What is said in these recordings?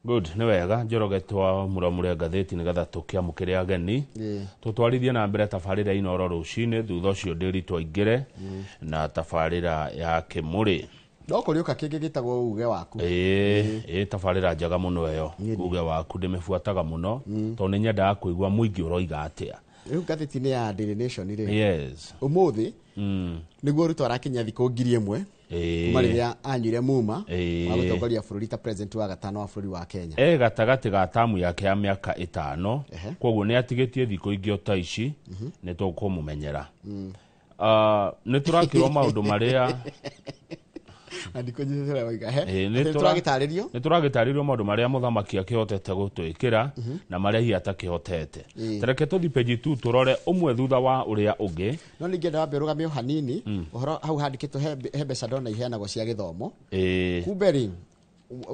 Good, ni wega Njoroge twa muramure ngatheti ni gatha tukiamukire ageni tutwarithie na mbere tabarira inoro rucine thutha ucio ndiri twaingire na tabarira ya Kimuri ndoko rioka kingi gitagwo uge waku tabarira njaga muno eyo uge waku ndimifuataga muno to ni nyenda kuigwa muingi uroiga atia riu ngatheti ni ya Daily Nation ri yes umuthi niguo Ruto arakinya thiko 1000 kuma riria anyire muma wa gutongoria bururi ta president wa gatano wa bururi wa Kenya gatagati ga tamu yake ya miaka 5 koguo ni atigetie thiko ingi ota ici ni tukumumenyera ni turakirwo maundu maria andikonyesera waiga ni turagitaririo maundu maria muthamaki akihotete gutwikira na maria hi atakihotete tereke tuthi page 2 turore umwe thutha wa uria ungi no ningienda wambe rugamio hanini uhoro hau handikitwo he mbeca ndona iheanagwo cia githomo kumberi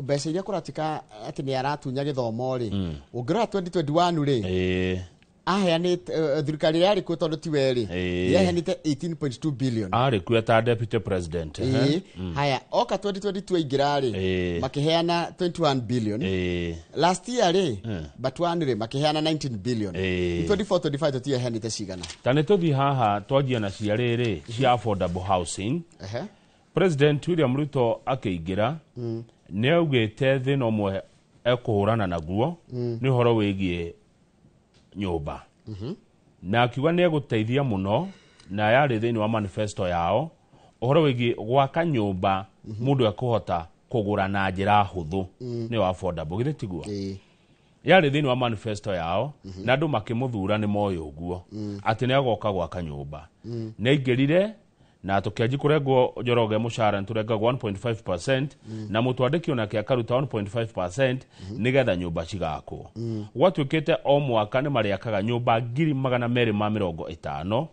mbeca iria kuratika ati ni aratunya githomo ri ungirora 2021 ri aheanite thirikari yari ku tondu ti weri yaheanite 18.2 billion ari ku ta deputy president haya oka 2022 igirari makiheana 21 billion last year ri batwanire makiheana 19 billion 24-25 tutiheanite cigana tane tuthi haha twajia na cia riri cia affordable housing President William Ruto akiingira ni augite thina umwe ekuhurana naguo ni horo wigie nyumba na akiuga ni eguteithia muno na yari thini wa manifesto yao uhoro wigi gwaka nyumba mundu akuhota kugura na njira huthu ni wa affordable githitiguo yari thini wa manifesto yao na andu makimuthura ni moyo uguo ati ni agoka gwaka nyumba na ingirire na tukiaji kurengwo Njoroge mushara nturengagwo 1.5% na mutwandiki onake akaruta 1.5% nigetha nyumba cigakwo gwatwikite o mwaka ni mariakaga nyumba 250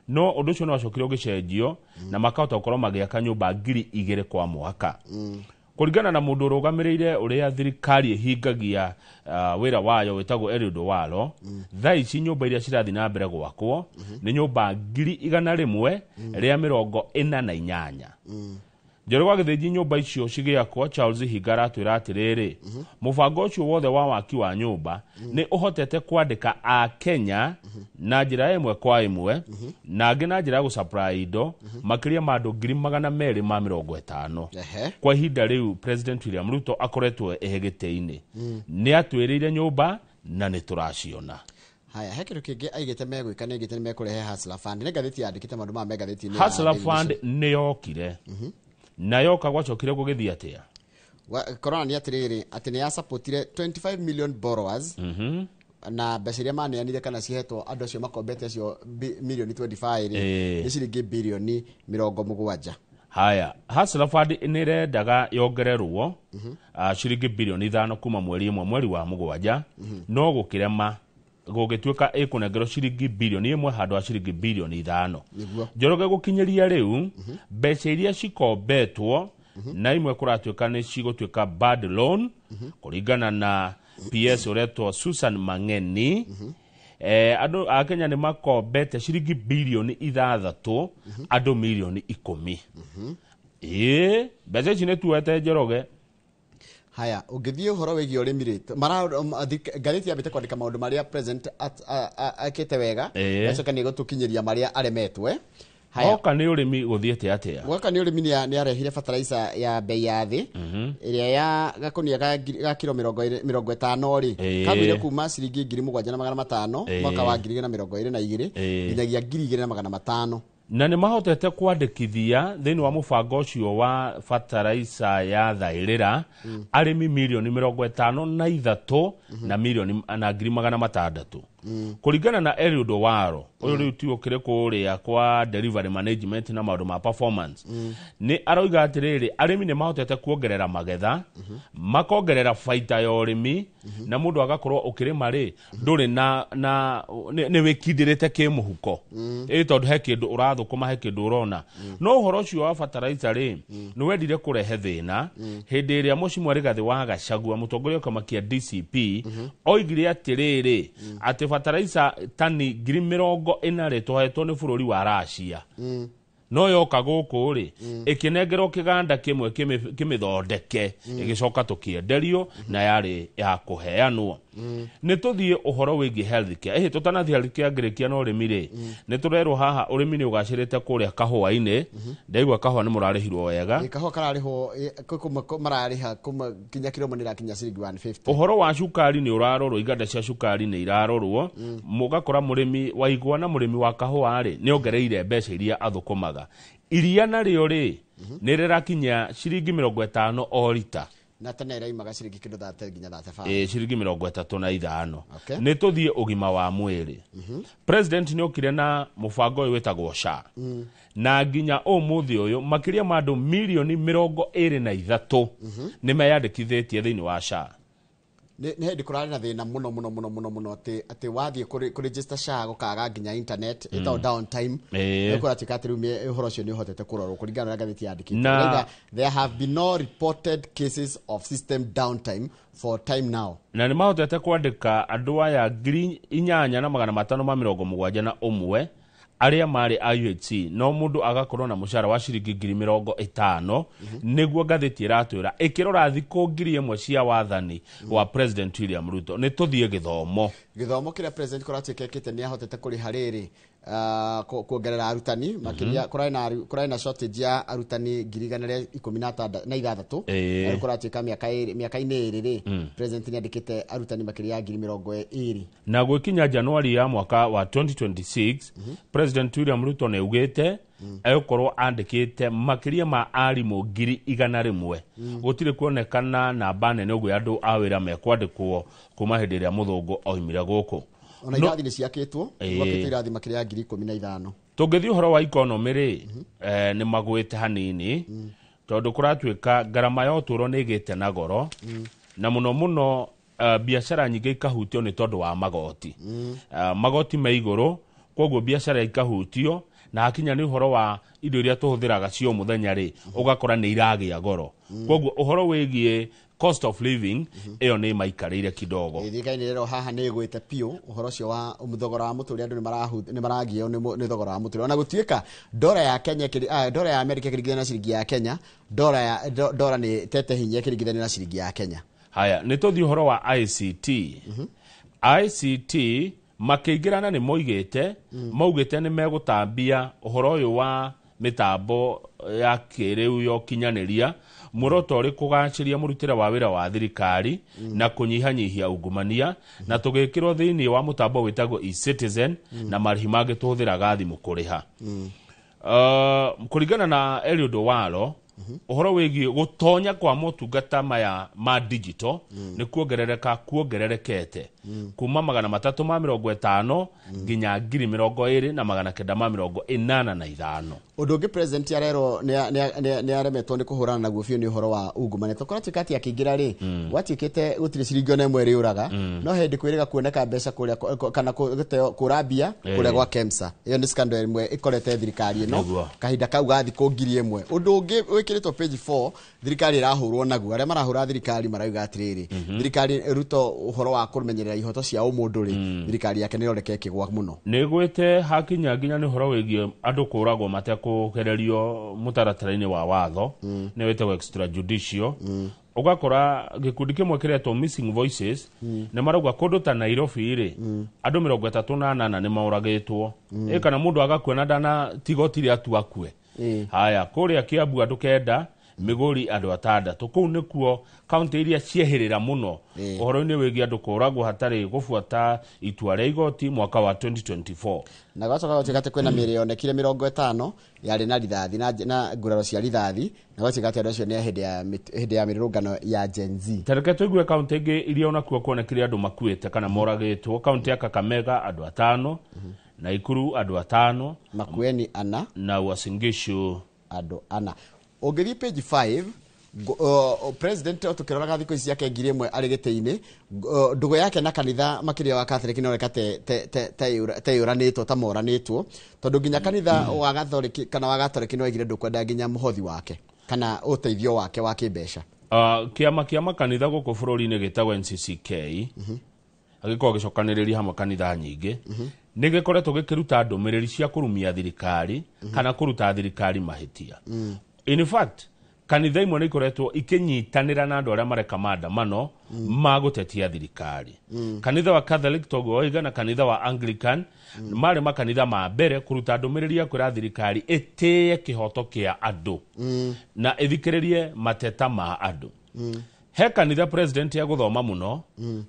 no undu ucio no acokire ugicenjio na makahota gukorwo magiaka nyumba 2000 kwa mwaka kuringana na mundu rugamirire uria thirikari hingagia wira wayo wetagwo Eliud Owalo thaici nyumba iria cirathi na mbere gwakwo ni nyumba 100,000 ria 48 Njoroge agithiji nyumba icio cigiakwo Charles Higara atwira atiriri mubango ucio wothe wa waki wa nyumba ni uhotete kwandika a Kenya na njira imwe kwa imwe na angi na njira ya gusupply indo makiria mandu 250 kwa ihinda riu President William Ruto akoretwo ehegete-ini ni atwirire nyumba na ni turaciona haya hekiru kingi aigite megwika ni igite ni mekurehe Hustler Fund ni gatheti yandikite mandu ma megatheti ni Hustler Fund ni yokire na yoka gwacokire gugithia atia corona ni atiriri ati ni ya supportire 25 million borrowers na mbeca maneanire kana cihetwo andu acio makombete acio million 25 ni ciringi bilioni 70 haya Hustler Fund ni rendaga yongererwo ciringi bilioni 5 kuma mweri mweri wa mugwanja no gukirema gugituika ikunengero ciringi bilioni 1 handu wa ciringi bilioni 5 Njoroge gukinyeria riu mbeca iria cikombetwo na imwe kuratuika ni cigutwika bad loan kuringana na PS uretwo Susan Mangeni andu a Kenya ni makombete ciringi bilioni 6 andu milioni 10 mbeca ici ni tuwete Njoroge haya ungithie horo wegi urimi ri gatheti yambite kwandika maundu maria president akite wega acoka ni gutukinyeria maria aremetwe haya oka ni urimi guthiete atia oka ni urimi ni arehire fertilizer ya bei ya thi iria ya gakonia ga kilo 50 ri kamire kuma ciringi 7,500 mwaka wa 2022 nginyagia 2,500 na ni mahotete kwandikithia thini wa mubango ucio wa fertilizer ya thairira arimi milioni 53 na milioni na 600 kuringana na Eliud Owalo uyu riu ti ukire kuria kwa delivery management na maundu ma performance ni aroiga atiriri arimi ni mahotete kuongerera magetha makongerera faita ya urimi na mundu agakorwo ukirima ri nduri na ni wikindirite kimuhuko tondu he kindu urathukuma he kindu urona no uhoro ucio wa fertilizer ri ni wendire kurehe thina hindi iria mucimu Rigathi wa Gachagua mutongoria kamakia DCP oigire atiriri ati fertilizer tani 40,000 ri twahetwo ni bururi wa Russia no yoka guku ri ikinengerwo kiganda kimwe kimithondeke igicoka tukienderio na yari ya kuheanwo ni tuthie uhoro wigi healthcare tutanathia healthcare ngirikia no urimi ri ni turerwo haha urimi ni ugacirite kuria kahua-ini ndaigua kahua ni murarihirwo wega kahua kararihwo marariha kinya kilo monira kinya ciringi 150 uhoro wa cukari ni urarorwo iganda cia cukari ni irarorwo mugakora murimi wa igwa na murimi wa kahua ri ni ongereire mbeca iria athukumaga iria nario ri ni rirakinya ciringi 50 o lita na tena iraimaga ciringi kindu 30 nginya 35 ciringi 35 ni tuthie ugima wa mwiri president ni okire na mubango uyu wetagwo SHA na nginya umuthi uyu makiria ma andu milioni 23 ni meyandikithitie thiini wa SHA ni hindi kurari na thina muno ati wathie ku register SHA gukaga nginya internet ita down time ekora tikati rumie uhoro cio ni hotete kurorwo kuringana na gatheti yandikite there have been no reported cases of system downtime for time now na ni mahotete kwandika andu aya 8,571 aria mari IUHC no mundu agakorwo na mushara wa ciringi 50,000 niguo gatheti iratwira ikirora thiko 1,000 cia wathani wa President William Ruto ni tuthie githomo kiria president koratikekete ni ahotete kuri hariri kuongerera arutani makiria kurai na shortage ya arutani 116 kuratika miaka-ini iri president ni andikite arutani makiria 20,000 na gwikinya Januari ya mwaka wa 2026 President William Ruto ne ugite ayokorwo andikite makiria ma arimu 100,000 gutire kuonekana na banene ugu andu awira mekwandikwo kuma hindi ria muthungu oimire guku ona irathi ni ciakitwo gwakite irathi makiria 15,000 tungithie uhoro wa economy ri ni magwite hanini tondu kuratwika garama ya uturo ni igite na goro na muno biashara nyingi ikahutio ni tondu wa magoti magoti me iguru koguo biashara ikahutio na hakinya ni uhoro wa indo iria tuhuthiraga cio muthenya ri ugakora ni iragia goro koguo uhoro wigie cost of living iyo ni maikarire kidogo thikaini rero haha ni gwite pio uhoro cio wa thogora wa muture andu ni maragio ni thogora wa muture ona gutwika dola ya Kenya dola ya America kirigithania na ciringi ya Kenya dola ni tete hinya kirigithania na ciringi ya Kenya haya ni tuthi uhoro wa ICT ICT makiingirana ni moigite maugite ni megutambia uhoro uyu wa mitambo ya kiriu yo kinyaniria muroto uri kugaciria murutire wa wira wa thirikari na kunyihanyihia ungumania na tugikirwo thiini wa mutambo witagwo e-citizen na marihi mangi tuhuthiraga thimu kuriha kuringana na Eliud Owalo uhoro wigi gutonya kwa motungata maya ma digital ni kuongererekete kuma 350 nginya 2,285 undu ungi president arero ni aremetwo ni kuhurana naguo biu ni uhoro wa ungumania tokora tikati yakingira ri watikite gutire ciringi ona imwe riuraga no hindi kwiriga kuoneka mbeca kuria kana kurabia kuria gwa KEMSA iyo ni scandal imwe ikorete thirikari ino kahinda kau gathi ku 1,000 undu ungi wikiritwo page 4 thirikari irahurwo naguo aria marahura thirikari marauga atiriri thirikari Ruto uhoro wa kumenyerera ihoto cia umundu ri thirikari yake nironeka ikigwa muno nigwite hakinya nginya ni uhoro wigie andu kuragwo matekugererio mutaratara-ini wa watho ni wetagwo extrajudicial ugakora gikundi kimwe kiretwo missing voices ni marauga kundu ta Nairobi ri andu 38 ni mauragitwo kana mundu agakuona ndana tigotiri atu akue haya kuria Kiambu andu 9 Migori andu 6 kuu nikuo county iria ciehirira muno uhoro-ini wigi andu kuragwo hatari gufuata itua ria igoti mwaka wa 2024 na gwacoka gutigate kwina milionekire 50 yari na rithathi na nguraro cia rithathi na gwatigate andu acio ni hindi ya mirungano ya Gen Z tareke tuigue county ingi iria onakuo kuonekire andu makuite kana moragitwo county ya Kakamega andu 5 Naikuru andu 5 Makueni 4 na Uasin Gishu andu 4 Ogeri page 5 president otukiroraga thiko ici yake ngiri imwe ari gite-ini ndugo yake na kanitha makiria wa Catholic no reka te yuranitwo ta moranitwo tondu nginya kanitha wa Catholic kana wa Catholic no igire ndukwenda nginya muhothi wake kana uteithio wake wa kibeca kiama kanitha guku bururi-ini gitagwo NCCK agiko gicokaniriria hamwe kanitha nyingi nĩgĩkoretwo gĩkĩruta ndũmĩrĩri cia kũrumia thirikari kana kũruta thirikari mahĩtia. In fact, kanitha imwe nĩikoretwo ikĩnyitanĩra na andũ arĩa mareka maandamano ma gũtetia thirikari. Kanitha wa Catholic toguo oiga na kanitha wa Anglican marĩ makanitha ma mbere kũruta ndũmĩrĩri ya kwĩra thirikari ĩtĩye kĩhoto kĩa andũ na ĩthikĩrĩrie mateta ma andũ. He kanitha president ya gũthoma mũno,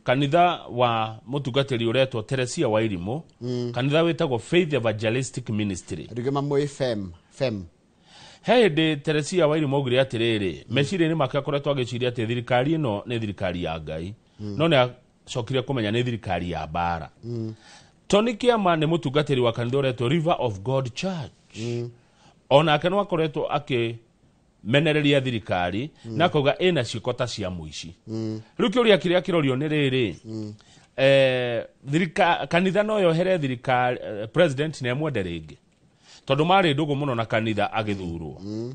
kanitha wa mũtungatĩri ũretwo Teresia Wairimũ, kanitha wĩtagwo Faith Evangelistic Ministry. Rĩgĩma mwĩ FEM. He hĩndĩ Teresia Wairimũ augire atĩrĩrĩ, meciria-inĩ make akoretwo agĩciria atĩ thirikari ĩno nĩ thirikari ya Ngai, no nĩ acokire kũmenya nĩ thirikari ya mbara. Tony Kiama nĩ mũtungatĩri wa kanitha ũretwo River of God Church. Onake no akoretwo menereria thirikari na kauga ĩna ciĩko ta cia mũici. Rĩu kĩũria kĩrĩa kĩrorio nĩ rĩrĩ, kanitha no yohere thirikari president nĩ amwende rĩngĩ, tondũ marĩ ndũgũ mũno na kanitha agĩthurwo.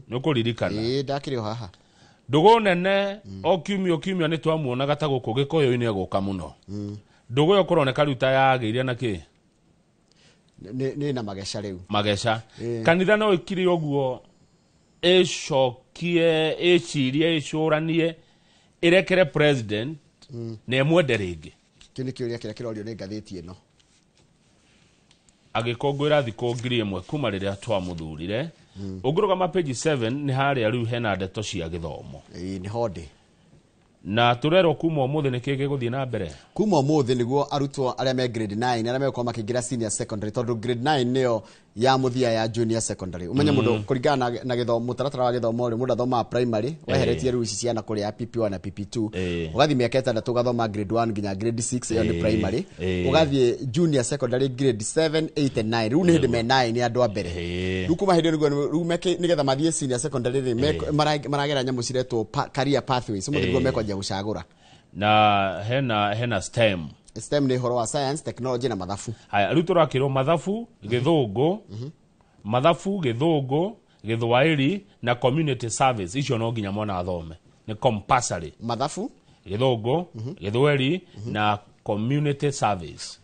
Nĩ ũkũririkana ndakĩrĩ haha ndũgũ nene o kiumia nĩ twamuonaga ta gũkũ Gĩkũyũ-inĩ egũka mũno. Ndũgũ yo kũroneka rĩu ta yagĩire na kĩ nĩ na mageca rĩu mageca. Kanitha no ĩkire ũguo ĩcokie ĩcirie ĩcũranie ĩrekere president na ĩmwende rĩngĩ. Kĩu nĩ kĩũria kĩrĩa kĩrorio nĩ ngathĩti ĩno. Agĩkũngũĩra thikũ 1000 kuma rĩrĩa twamũthurire. Ũngĩrũgama page 7 nĩ harĩa rĩu hena ndeto cia gĩthomo. Nĩ honde. Na tũrerwo kuma ũmũthĩ nĩkĩ gĩgũthiĩ na mbere. Kuma ũmũthĩ nĩguo arutwo arĩa me grade 9 arĩa megũkorwo makĩingĩra senior secondary, tondũ grade 9 nĩyo ya mũthia ya junior secondary. Umenye mũndũ kũringana na gĩthomo mũtaratara wa gĩthomo rĩ, mũndũ athomaga primary weheretie rĩu ici ciana kũrĩa PP1 na PP2, ũgathiĩ mĩaka 6 ũgathoma grade 1 nginya grade 6 ĩyo nĩ primary, ũgathiĩ junior secondary grade 7, 8 and 9. Rĩu nĩ hĩndĩ me 9 nĩ andũ a mbere. Rĩu kuma hĩndĩ rĩu nĩgetha mathiĩ senior secondary rĩ maragera nyamũ ciretwo career pathways, mũndũ nĩguo mekwambia gũcagũra. Na hena STEM. STEM nĩ horo wa science, technology na mathabu. Haya, rĩu tũrakĩrwo mathabu, gĩthũngũ, mathabu, gĩthũngũ, gĩthwaĩri na community service. Icio no nginya mwana athome. Nĩ compulsory. Mathabu, gĩthũngũ, gĩthwaĩri na community service.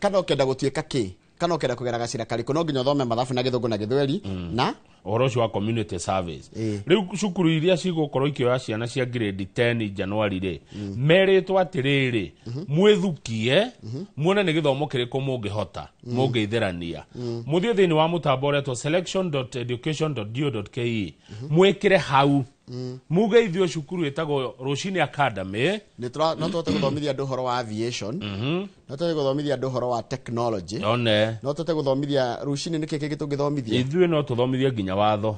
Kana ũkenda gũtuĩka kĩ? Kana ũkenda kũgera gacira karĩkũ no nginya ũthome mathabu na gĩthũngũ na gĩthwaĩri na ũhoro ũcio wa community service. Rĩu cukuru iria cigũkorwo ikĩoya ciana cia grade 10 January rĩ, merĩtwo atĩrĩrĩ, mwĩthukie muone nĩ gĩthomo kĩrĩkũ mũngĩhota mũngĩitherania. Mũthiĩ thĩinĩ wa mũtambo ũretwo selection.education.go.ke mwĩkĩre hau muge ithio cukuru ĩtagwo Rũcinĩ Academy. No tũhote gũthomithia andũ ũhoro wa aviation, no tũhote gũthomithia andũ ũhoro wa technology, no tũhote gũthomithia Rũcinĩ nĩkĩ kĩngĩ tũngĩthomithia. Ithuĩ no tũthomithie nginya watho.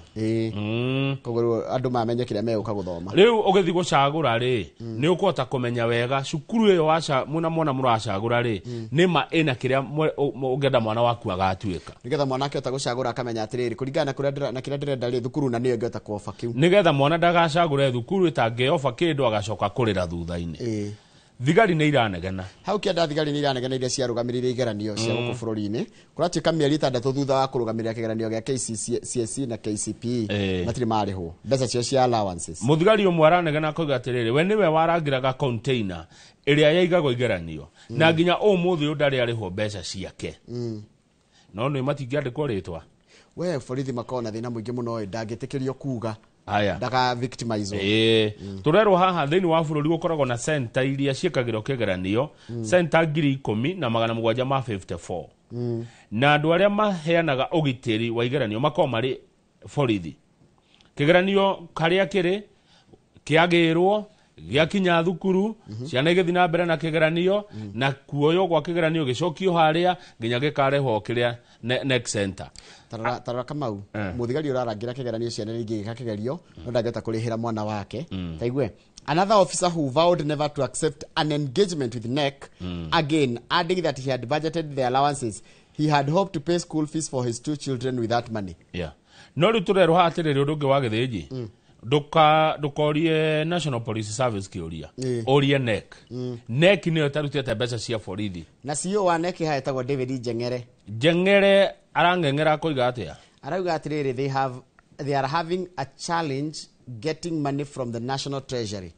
Koguo andũ mamenye kĩrĩa megũka gũthoma. Rĩu ũgĩthiĩ gũcagũra rĩ, nĩ ũkũhota kũmenya wega cukuru ĩyo mwana mũracagũra rĩ, nĩma ĩna kĩrĩa ũngĩenda mwana waku agatuĩka. Nĩgetha mwana akĩhota gũcagũra akamenya atĩrĩrĩ, kũringana na kĩrĩa ndĩrenda rĩ, thukuru na nĩyo ĩngĩhota kũofa kĩu. Nĩgetha mwana ndagacagũre thukuru ĩtangĩofa kĩndũ agacoka kũrĩra thutha-inĩ. Thigari nĩ iranegena. Hau kĩanda thigari nĩ iranegena iria ciarũgamĩrĩire igeranio cia gũkũ bũrũri-inĩ. Kũratuĩka mĩeri 6 thutha wa kũrũgamĩrĩra kĩgeranio gĩa KCSE na KCPE matirĩ marĩhwo mbeca cio cia allowances. Mũthigari ũmwe aranegena akoiga atĩrĩrĩ, we nĩwe warangĩraga container ĩrĩa yaigagwo igeranio na nginya ũmũthĩ ndarĩ arĩhwo mbeca ciake. No nĩ matingĩandĩkwo rĩtwa. We borithi makona thĩna mũingĩ mũno ndangĩtĩkĩrio kuga Aya. Daga victimize. Turero haha thĩinĩ wa bũrũri gũkoragwo na center iria ciĩkagĩrwo kĩgeranio, center 10,000 na 754. Na andũ arĩa maheanaga ũgitĩri wa igeranio makorwo marĩ borithi. Kĩgeranio karĩa kĩrĩ kĩagĩrwo gĩakinya thukuru, ciana igĩthiĩ na mbere na kĩgeranio na kuoywo gwa kĩgeranio gĩcokio harĩa nginya gĩkarehwo kĩrĩa next center. Tarora Kamau, mũthigari ũrarangĩra kĩgeranio ciana ingĩ gĩka kĩgerio no ndangĩhota kũrĩhĩra mwana wake. Taigwe. Another officer who vowed never to accept an engagement with NEC, again adding that he had budgeted the allowances. He had hoped to pay school fees for his 2 children with that money. Yeah. No rĩu tũrerwo haha atĩrĩrĩ ũndũ ũngĩ wa gĩthĩnji. Ndũkorie National Police Service kĩũria. Orie NEC. NEC nĩyo ĩtarutĩte mbeca cia borithi. Na CEO wa NEC haetagwo David Njeng'ere. Njeng'ere arang'eng'era koiga atĩa? Arauga atĩrĩrĩ, they are having a challenge getting money from the National Treasury.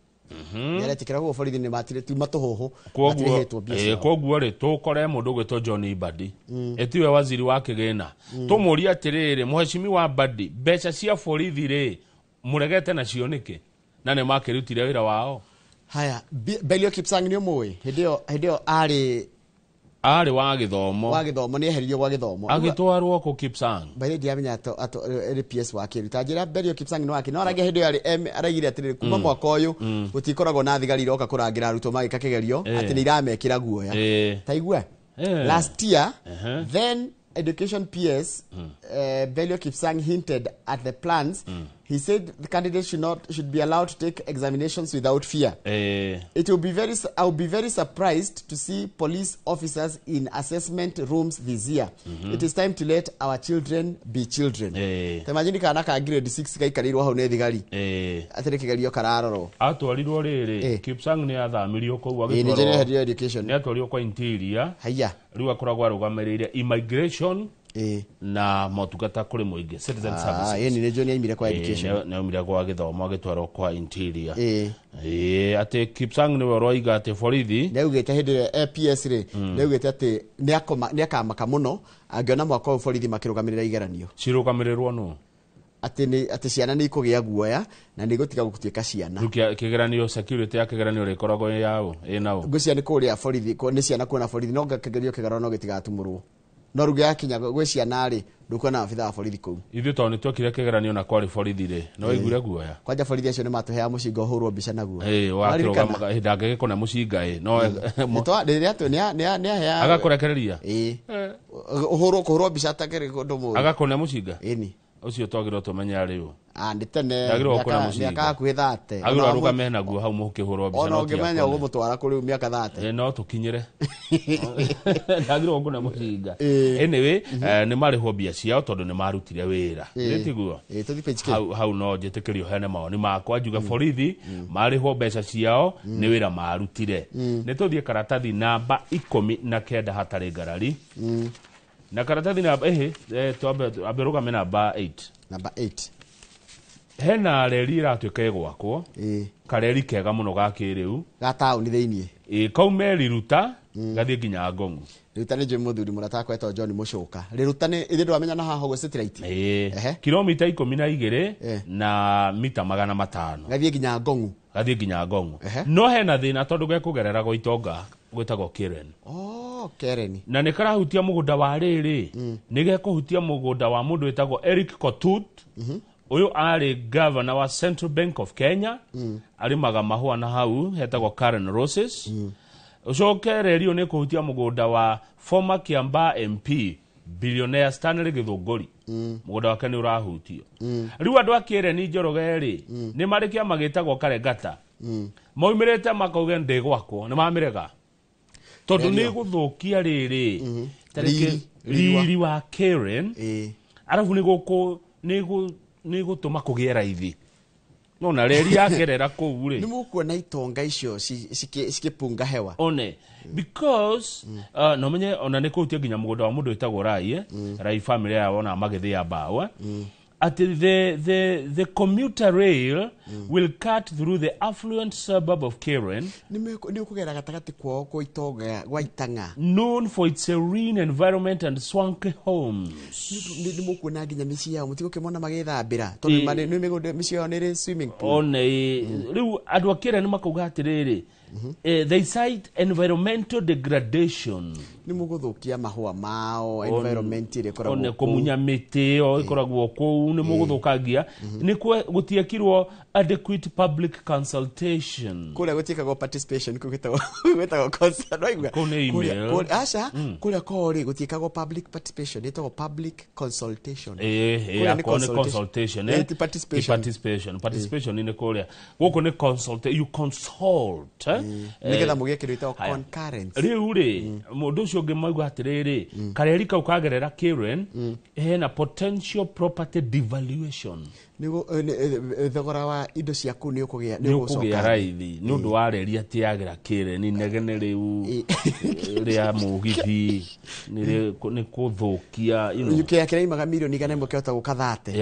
nĩaretikĩra gũkũ borithi nĩ matire tu matũhũhũ matirihetwo mbia ciao. Koguo rĩ tũkore mũndũ gwĩtwo John Mbadi etiwe waziri wa kĩgĩna tũmũria atĩrĩrĩ Mheshimiwa Mbadi mbeca cia borithi rĩ mũregete nacio nĩkĩ na nĩ makĩrutire wĩra wao. Haya Belio Kipsang nĩ ũmũĩ hĩndĩ ĩyo arĩ wa gĩthomo nĩ eheririo gwa gĩthomo agĩtwarwo kũ Kipsang baile ndiamenya ĩrĩ PS wa kĩru tanjĩra Belio Kipsang no aragia hĩndĩ ĩyo araigire atĩrĩrĩ kuma mwaka ũyũ gũtikoragwo na thigari iroka kũrangĩra arutwo magĩka kĩgerio atĩ nĩ iramekĩra guoya taigua last year then education PS Belio Kipsang hinted at the plans. He said the candidates should be allowed to take examinations without fear. I will be very surprised to see police officers in assessment rooms this year. It is time to let our children be children. Imagine kana ka grade 6 gaikarirwo hau ne thigari. Atire kigerio kararoro. Atwarirwo rĩrĩ Kipsang nĩ athamirio kũu agĩtwarwo education. Nĩ atwarirwo kwa interior. Haya. Rĩu akoragwo arũgamĩrĩire immigration na motungata kũrĩ mũingĩ citizen services. Yeni nĩ John aimire kwa education. Nĩ aimire kwa gĩthomo agĩtwarwo kwa interior. Atĩ Kipsang nĩwe ũroiga atĩ borithi nĩ augĩte hĩndĩ ĩrĩa PS rĩ nĩ augĩte atĩ nĩ akamaka mũno angĩona mwaka ũyũ borithi makĩrũgamĩrĩra igeranio. Cirũgamĩrĩrwo nũ? Atĩ ciana nĩ ikũgĩa guoya na nĩ igũtiga gũtuĩka ciana. Kĩgeranio security ya kĩgeranio rĩkoragwo ĩnaũ. Ngũcia nĩ kũrĩa borithi nĩ ciana kuona borithi no kĩgerio kĩgarũra no gĩtigatumũrwo. No ruga yakinya gwĩ ciana rĩ ndũkuona abitha wa borithi kũu. Ithuĩ tondũ nĩtwekire kĩgeranio na kwarĩ borithi rĩ no waiguire guoya. Kwanja borithi acio nĩ matũheaga mũcinga ũhũrwo mbica naguo. Wakĩrũgama ndangĩgĩkona mũcinga no nĩ ahea agakũrekereria kũhũrwo mbica atakĩrĩ ũndũ mũũru agakona mũcinga ĩni ũcio twagĩrĩirwo tũmenya rĩu nĩ tene mĩaka hakuhĩ 30 agĩrĩirwo arũgame naguo hau mũkĩhũrwo mbica ona ũngĩmenya ũgũmũtwara kũrĩ mĩaka 30 no tũkinyĩre ndagĩrĩirwo ngona mũcinga anyway nĩ marĩhwo mbia ciao tondũ nĩ marutire wĩra tiguo hau no njĩtĩkĩrio hene maoni makwa njuga borithi marĩhwo mbeca ciao nĩ wĩra marutire. Nĩ tũthiĩ karatathi namba 19 hatarĩ ngarari na karatathi namba twambe rũgame namba 8 hena reri ĩratuĩka ĩgwakwo kareri kega mũno ga kĩrĩu ga taũni thĩinĩ kauma Riruta gathiĩ nginya Ngong'u. Riruta nĩ njũĩ mũthuri mũrata kwetwo John Mũcũka. Riruta nĩ ithuĩ ndwamenya na haha ũguo satellite kilomita 12 na mita 500 gathiĩ nginya Ngong'u. No hena thĩna tondũ gekũgerera gwa itonga gwĩtagwo Karen. Karen na nĩ karahutia mũgũnda wa rĩrĩ nĩ gekũhutia mũgũnda wa mũndũ wĩtagwo Eric Kotut ũyũ arĩ governor wa Central Bank of Kenya arĩmaga mahũa na hau hetagwo Karen Roses. Ũcoke reri nĩ kũhutia mũgũnda wa former Kiambaa MP billionaire Stanley Githunguri mũgũnda wake nĩ ũrahutio. Rĩu andũ a Karen Njoroge rĩ nĩ marĩ kĩama gĩtagwo Karengata moimĩrĩte makauga ndĩgwakwo nĩ mamirega tondũ nĩ gũthũkia rĩrĩ riri wa Karen arabu nĩ gũtũma kũgĩa raithi no na reri yakerera kũu rĩ nĩ mũkuona itonga icio cikipunga hewa one because no menye ona nĩ kũhutia nginya mũgũnda wa mũndũ wĩtagwo Rai family yao na magĩthĩa mbaũ at the commuter rail will cut through the affluent suburb of Karen ni ukugera gatagati kwao kwa itonga gwa Itanga known for its serene environment and swanky homes. Ni mukuona nginya mĩciĩ yao mutiko kimona magĩthambĩra tondũ mane nĩ mĩgũnda mĩciĩ yao nĩ swimming pool one rĩu andũ a Karen makauga atĩrĩrĩ they cite environmental degradation ni muguthukia mahua mao environment ile koragwo one kumunya mĩtĩ o ikoragwo kũu ni muguthukagia ni gutiekirwo adequate public consultation kule gutikagwo participation gwetagwo consult waigua kule acha kule kore gutikagwo public participation itagwo public consultation consultation participation ni kule gũkũ ni consult you consult nigetha mugie kindu itago concurrence riu ri mundu ucio ngimaigua atiriri kareri kau kagerera Karen hena potential property devaluation nigo thogora wa indo ciaku ni ukugia raithi ni undu wa reri atiagira Karen inegene riu ria mugithi ni kuthukia yuke yake imaga milioni igana imwe kihota gukathate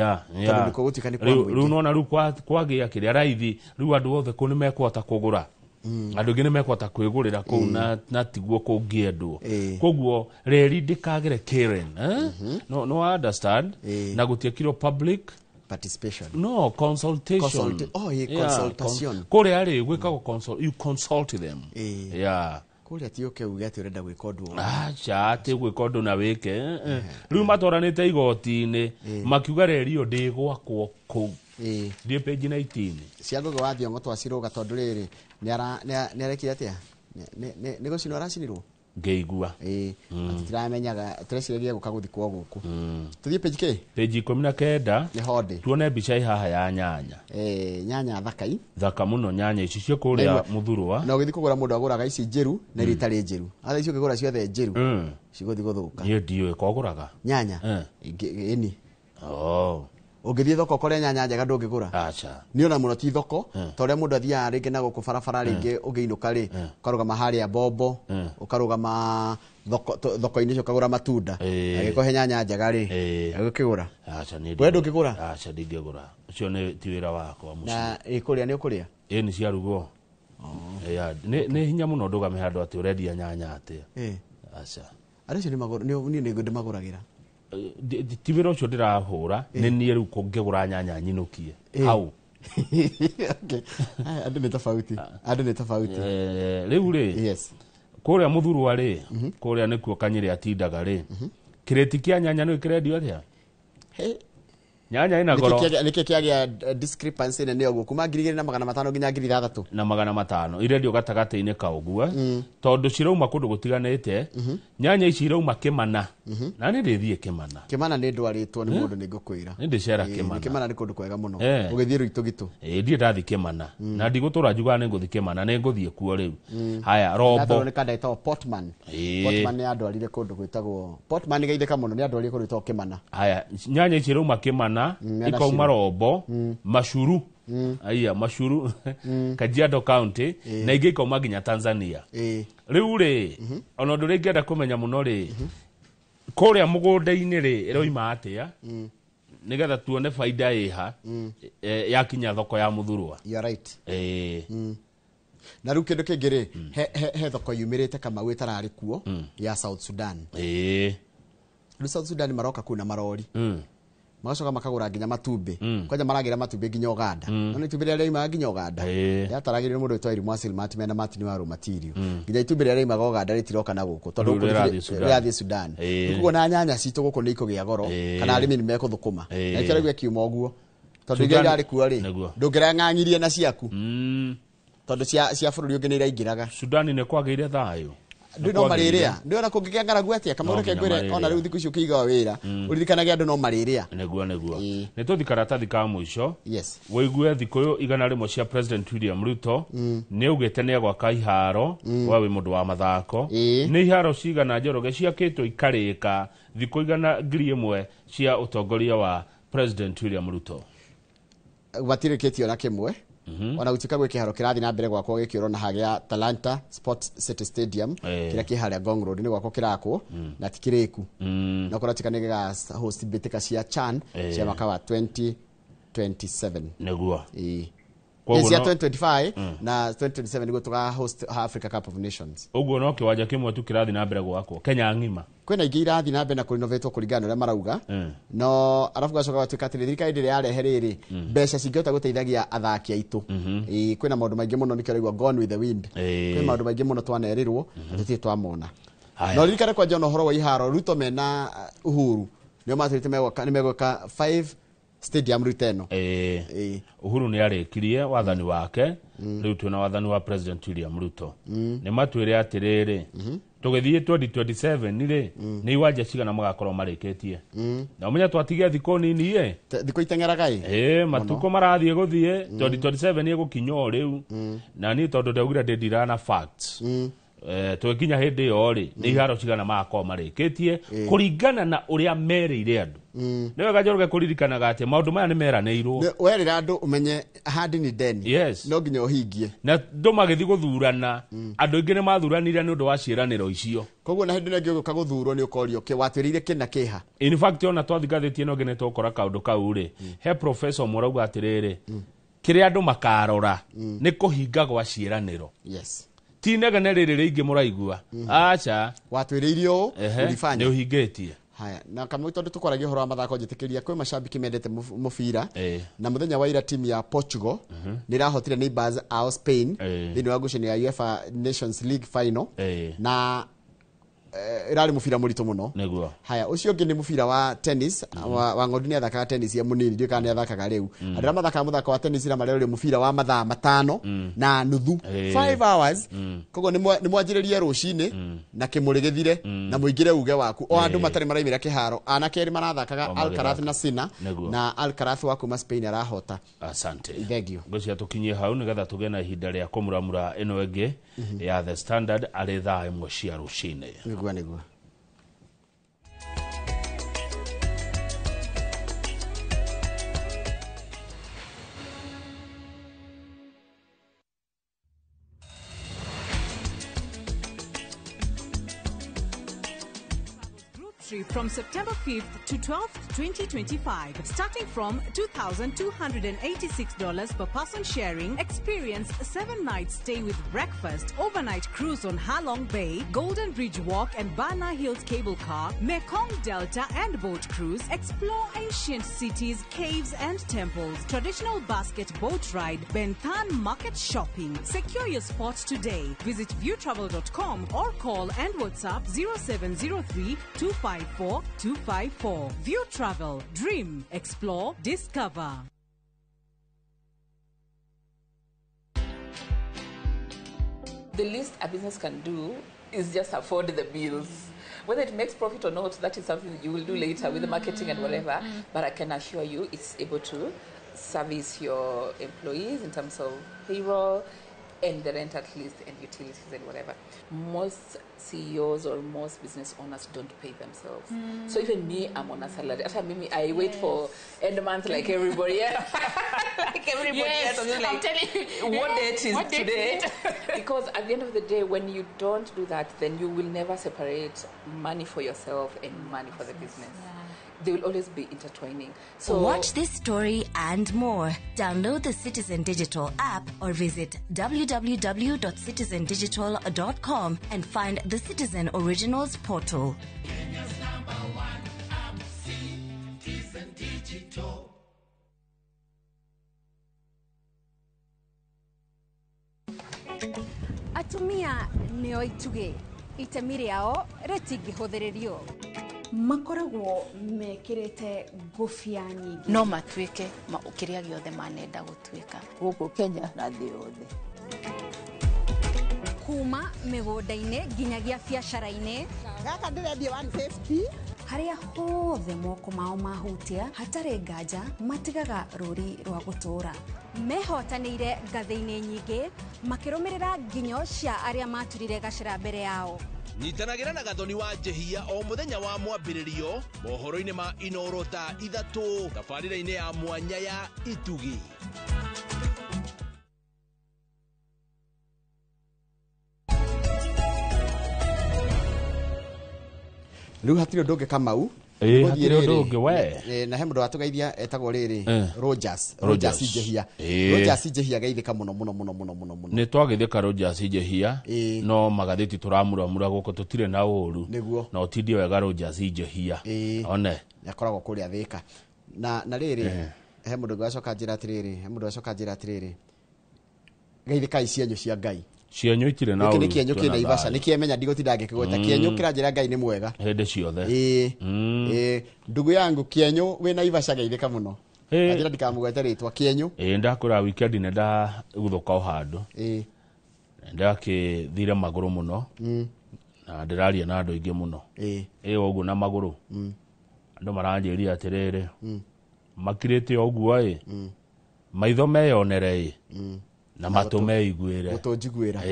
tondu niko gutika ni kwa riu nona riu kwagia kiria raithi riu andu othe ku ni mekuhota kugura andu ngi ni mekuhota kwigurira ku na tiguo kungiendwo koguo reri ndikagire Karen no I understand na gutiekirwo public participation no consultation consultation kore ari gwikago you consult them kuria ti uke uge ati urenda gwika undu acha ati gwika undu na wike riu matoranite igoti-ini makiuga rerio ndigwakwo ku ndi page 19 cia ngogo wa thiongo twaciruga tondu riri ni arekire atia ni gucinwo aracinirwo ngeigua titiramenyaga turecireria guka guthikwo guku tuthie page ke page 19 ni hode tuone mbica ihaha ya nyanya nyanya thaka muno nyanya ici cio kuria muthurwa na ugithi kugura mundu aguraga ici njeru na ritari njeru atha icio ukigura ciothe njeru ciguthi guthuka ni ndio ikoguraga nyanya ini ugithi thoko kore nyanya njega ndungigura acha ni ona muno ti thoko tore mundu athia ringi na guku barabara ringi ugiinuka ri ukarugama haria bombo ukarugama thoko-ini cio ukagura matunda agikohe nyanya njega ri agikigura acha ni we ndungigura acha ndingigura ucio ni ti wira wakwa muci na ikuria ni ukuria ni ciarugwo ni hinya muno ndugame handu ati urendia nyanya atia acha aricio ni maguru ni ndimaguragira ti wira ucio ndirahura ni nie riu kungigura nyanya nyinukie hau okay andu ni tofauti riu ri kuria muthurwa ri kuria nikuo kanyire atindaga ri kireti kia nyanya ni kirendio atia nyanya ina goro niki kiagia discrepancy ne oguo kuma 2,500 nginya 3,000 na 500 irendio gatagati-ini ka uguo tondu cirauma kundu gutiganite nyanya ici irauma Kimana na ni ndithie Kimana ni ndwaritwo ni mundu ni ngukwira ni ndicera Kimana ni kundu kwega muno ugithie ruitu gitu ndie ndathi Kimana na ndigutura njuga ni nguthi Kimana ni nguthie kuo riu haya Rombo ni kada itawo Portman ni andwarire kundu gwitagwo Portman geitheka muno ni andwarire kundu gwitagwo Kimana haya nyanya ici irauma Kimana ikauma Rombo Mashuru Mashuru Kajiado County na ingi ikauma nginya Tanzania riu ri ona ndu ringienda kumenya muno ri kuria mugunda-ini ri iroima atia nigetha tuone faida iha yakinya thoko ya muthurwa you right na riu kindu kingi ri he thoko yumirite kama witarari kuo ya South Sudan South Sudan maroka kuna marori magacoka makagura nginya matumbi kwanja maragira matumbi nginya Uganda no itumbi ria reima nginya Uganda yataragirire mundu witwa Muslim Matime Matini wa material nginya itumbi ria reima Uganda ritiroka na guku tondu ria Sudan kuko na nyanya citu guku ni ikugia goro kana arimi ni mekuthukuma na kiraigua kiuma oguo tondu nginya irari kuo ri ndungira ng'angirie na ciaku tondu cia bururi ungi ni iraingiraga Sudan ni kwageire thayo no mariria ndio na kungikia ngaragu atia kamuri kengwire ona riu thiku icio kiiga wira uririkanaga andu no mariria neguo ni tuthi karatathi ka mwisho waigue thiku yo igana rimwe cia President William Ruto ni ugite ni gwaka iharo wa wi mundu wa mathako ni iharo cigana njoroge ciakitwo ikarika thiku igana 1,000 cia utongoria wa President William Ruto watirikitio na kimwe ona gutika gwe kiharo kirathi na mbere gwako gikiro na hagia Talanta Sports City Stadium kira kiharia Ngong Road ni gwako kirakwo na tikiriku na kuratika ni ga host bitika cia CHAN cia mwaka wa 2027 neguo cia 2025 na 2027 nigo tuga host Africa Cup of Nations uguo no kiwanja kimwe tu kirathi na mbere gwako Kenya ngima kwena ingi irathi na mbere na kurinovetwo kuringana uria marauga no arafu gacoka gatuika ati thirikari ndire yarehe riri mbeca cingĩhota guteithagia athaki aitu kwena maundu maingi muno nikiraigwa gone with the wind kwena maundu maingi muno twanerirwo tuti twamona no ririkane kwa John horo wa iharo Ruto mena Uhuru nio maturite megweka 5 stadium ruteno Uhuru ni arikirie wathani wake riu tuna wathani wa President William Ruto ni matwire atiriri tugithie 2027 nire ni iwanja cigana magakorwo mariketie na umenya twatigia thiko nini thiko itengeraga matuko marathie guthie 2027 ni gukinyo riu na ni tondu ndaugira ndirana facts twekinya hindi yo ri ni iharo cigana magakorwo mariketie kuringana na uria merire andu ni wega njoroge kuririkanaga ati maundu maya ni meranirwo werira andu umenye handi ni deni no nginya uhingie na ndu magithi guthurana andu ingi ni mathuranire ni undu wa ciiraniro icio koguo na hindi nengi uguka guthurwo ni ukorio ke watwirire kina kiha in fact ona twathigathetie no ngene twokora kaundu kau ri he professor murauga atiriri kire andu makarora ni kuhinga gwa ciiraniro tinegane riri ringi muraigua acha watwiririo ulifanya ni uhingetie haya na kama tondu tukwaragia horo wa mathako njitikiria kwi mashabiki mendete mufira na muthenya wa ira timu ya Portugal nirahotire neighbors ao Spain thini wa ngucanio ya UEFA Nations League final na irari mufira murito muno niguo haya ucio ngi ni mufira wa tennis wa ng'ondu ni athakaga tennis ya munini ndio kana athakaga riu andira mathaka muthako wa tennis na marero mufira wa mathaa matano na nuthu 5 hours kogo ni mwanjiririe rucini na kimuri githire na muingire uge waku o andu matari maraimira kiharo anakeri marathakaga Alcaraz na Sinner na Alcaraz wa kuma Spain arahota asante thank you ngocia tukinyie hau nigetha tuge na ihinda ria kumuramura ino enge ya The Standard ari thaa imwe cia rucini niguo From September 5th to 12th, 2025. Starting from $2,286 per person sharing, experience a 7-night stay with breakfast, overnight cruise on Halong Bay, Golden Bridge Walk and Bana Hills cable car, Mekong Delta and boat cruise, explore ancient cities, caves and temples, traditional basket boat ride, Benthan market shopping. Secure your spot today. Visit viewtravel.com or call and WhatsApp 0703 254 254. View Travel. Dream. Explore. Discover. The least a business can do is just afford the bills. Whether it makes profit or not, that is something that you will do later with the marketing and whatever. But I can assure you it's able to service your employees in terms of payroll and the rent at least and utilities and whatever. Most CEOs or most business owners don't pay themselves. So even me, I'm on a salary. After me, I wait for end of month like everybody else. Like everybody else. Like, I'm telling you, what date is today? Because at the end of the day, when you don't do that, then you will never separate money for yourself and money for the business. They will always be intertwining. So watch this story and more. Download the Citizen Digital app or visit www.citizendigital.com and find the Citizen Originals portal. Kenya's #1 app, Citizen Digital. Atumia nio ituge itemi riao ritingihũthĩrĩrio makoragwo mekirite ngũbia nyingĩ no matuĩke kĩrĩa gĩothe manenda gũtuĩka gũkũ Kenya na thĩ yothe kuma mĩgũnda-inĩ nginyagia biacara-inĩ gaka ndĩrendia 150 harĩa hothe moko mao mahutia hatarĩ nganja matigaga rũri rwa gũtũra mehotanĩire ngathĩ-inĩ nyingĩ makĩrũmĩrĩra nginyo cia arĩa maturire gacĩra mbere yao nyitanagĩra na Gathoni wa Njehia o mũthenya wa mwambĩrĩrio mohoro-inĩ ma Inooro ta 3 tabarĩra-inĩ ya mwanya ya Itugi. Riu hatirĩ ũndũ ũngĩ Kamau hatirĩ ũndũ ũngĩ we na he mũndũ watugeithia etagwo rĩrĩ Rogers Njehia Rogers Njehia geithĩka mũno nĩ twageithĩka Rogers Njehia no magathĩti tũramuramura gũkũ tũtirĩ na ũũru na ũtindie wega Rogers Njehia one nĩakoragwo kũrĩa Thĩka na rĩrĩ he mũndũ ũgacoka njĩra atĩrĩrĩ geithĩka icienyũ cia Ngai cienyo itire na ũru kienyo kina Ivasha nikiemenya ndigotinda ngikigweta kienyo kiranjira Ngai ni mwega hende ciothe ndugu yangu kienyo wina Ivasha geithika muno atira ndikamugweta ritwa kienyo ndakura weekend nenda guthuka o handu ndakithire maguru muno ndiraria na andu ingi muno oguo na maguru andu maranjiria atiriri makirite oguo maitho meyonere na matu meiguire gutunjiguira